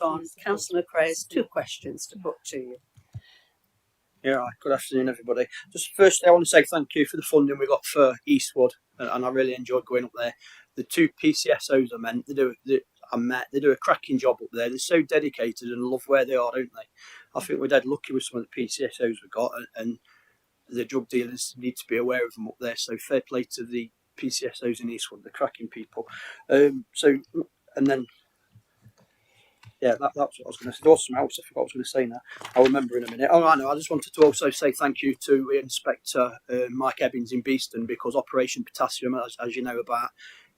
on. Councillor McRae has 2 questions to put to you. Yeah, good afternoon, everybody. Just firstly, I want to say thank you for the funding we got for Eastwood, and I really enjoyed going up there. The 2 PCSOs they do a cracking job up there. They're so dedicated and love where they are, don't they? I think we're dead lucky with some of the PCSOs we got, and the drug dealers need to be aware of them up there. So fair play to the PCSOs in Eastwood, the cracking people. Yeah, that's what I was going to say. There was something else I forgot what I was going to say now. I'll remember in a minute. Oh, I know. I just wanted to also say thank you to Inspector Mike Ebbins in Beeston, because Operation Potassium, as you know about,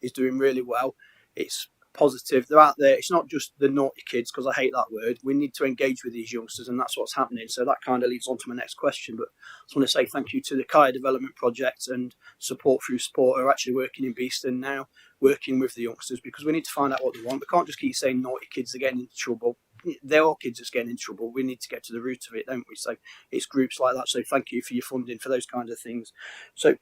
is doing really well. It's positive. They're out there. It's not just the naughty kids, because I hate that word. We need to engage with these youngsters, and that's what's happening. So that kind of leads on to my next question. But I just want to say thank you to the Kaya Development Project and Support Through Sport, who are actually working in Beeston now, working with the youngsters, because we need to find out what they want. We can't just keep saying naughty kids are getting into trouble. They're all kids that's getting into trouble. We need to get to the root of it, don't we? So it's groups like that. So thank you for your funding for those kind of things. So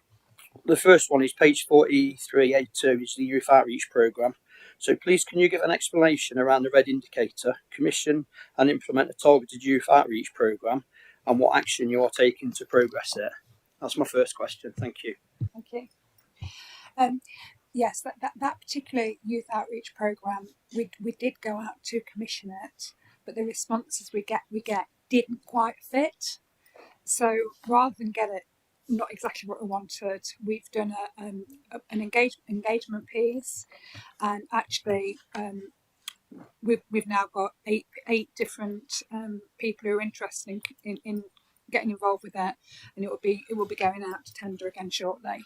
the first one is page 4382, is the Youth Outreach Programme. So please, can you give an explanation around the red indicator, commission and implement a targeted youth outreach programme, and what action you are taking to progress it? That's my first question. Thank you. Thank you. Yes, that particular youth outreach programme, we did go out to commission it, but the responses we get didn't quite fit. So rather than get it not exactly what we wanted, we've done an engagement piece, and actually we've now got eight different people who are interested in getting involved with that, and it will be going out to tender again shortly.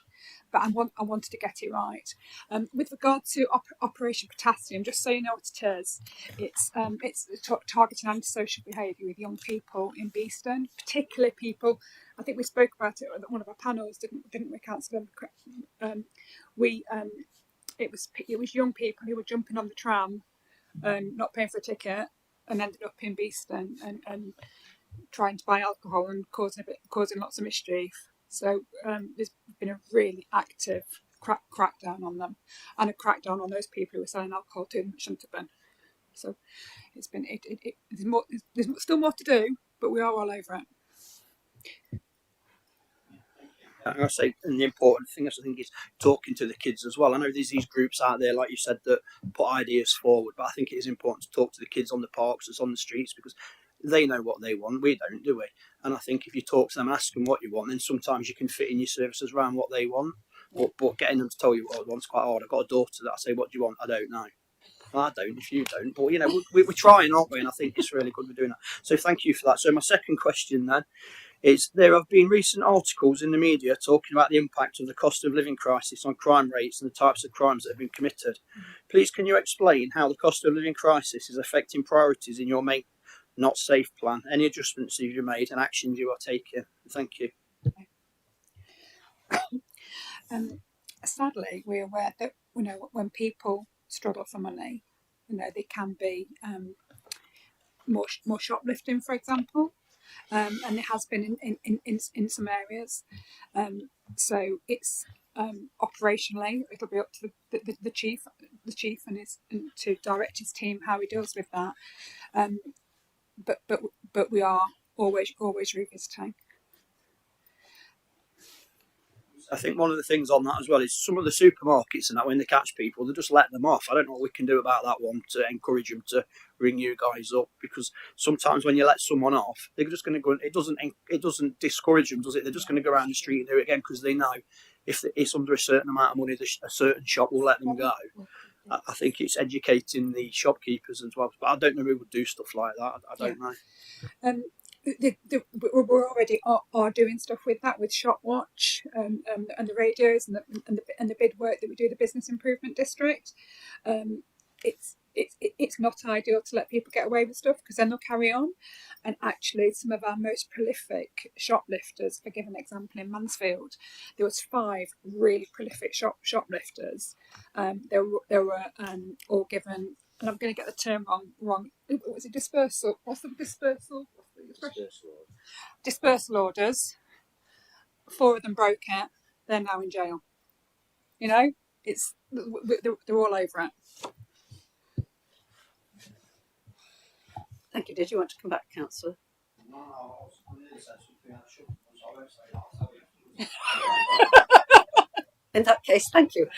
But I wanted to get it right. With regard to Operation Potassium, just so you know what it is, it's targeting antisocial behaviour with young people in Beeston, particularly people. I think we spoke about it at one of our panels, didn't we, Councillor? It was young people who were jumping on the tram and not paying for a ticket, and ended up in Beeston and trying to buy alcohol and causing lots of mischief. So there's been a really active crackdown on them, and a crackdown on those people who are selling alcohol to them that shouldn't have been. So it's been there's still more to do, but we are all over it. I say, and the important thing I think is talking to the kids as well. I know there's these groups out there, like you said, that put ideas forward, but I think it is important to talk to the kids on the parks, that's on the streets, because they know what they want. We don't, do we? And I think if you talk to them, ask them what you want, then sometimes you can fit in your services around what they want. But getting them to tell you what they want is quite hard. I've got a daughter that I say, "What do you want?" "I don't know." Well, I don't if you don't. But, you know, we're trying, aren't we? And I think it's really good we're doing that. So thank you for that. So my second question then is, there have been recent articles in the media talking about the impact of the cost of living crisis on crime rates and the types of crimes that have been committed. Please, can you explain how the cost of living crisis is affecting priorities in your Make Not Safe plan, any adjustments you've made and actions you are taking? Thank you. Sadly, we're aware that, you know, when people struggle for money, you know, they can be more shoplifting, for example. And it has been in some areas. So it's operationally, it'll be up to the chief and to direct his team how he deals with that. But we are always revisiting. I think one of the things on that as well is some of the supermarkets and that, when they catch people, they just let them off. I don't know what we can do about that one to encourage them to ring you guys up, because sometimes when you let someone off, they're just going to go. It doesn't discourage them, does it? They're just going to go around the street and do it again, because they know if it's under a certain amount of money, a certain shop will let them go. I think it's educating the shopkeepers as well, but I don't know who would do stuff like that. I don't know. We're already are doing stuff with that, with Shopwatch and the radios and the bid work that we do, the Business Improvement District. It's not ideal to let people get away with stuff, because then they'll carry on. And actually, some of our most prolific shoplifters, for give an example, in Mansfield, there was 5 really prolific shoplifters. They were all given, and I'm going to get the term wrong. Was it dispersal? What's the dispersal? Dispersal orders. 4 of them broke it. They're now in jail. You know, they're all over it. Thank you. Did you want to come back, Councillor? No, I was going to say something I shouldn't, so I won't say that. In that case, thank you.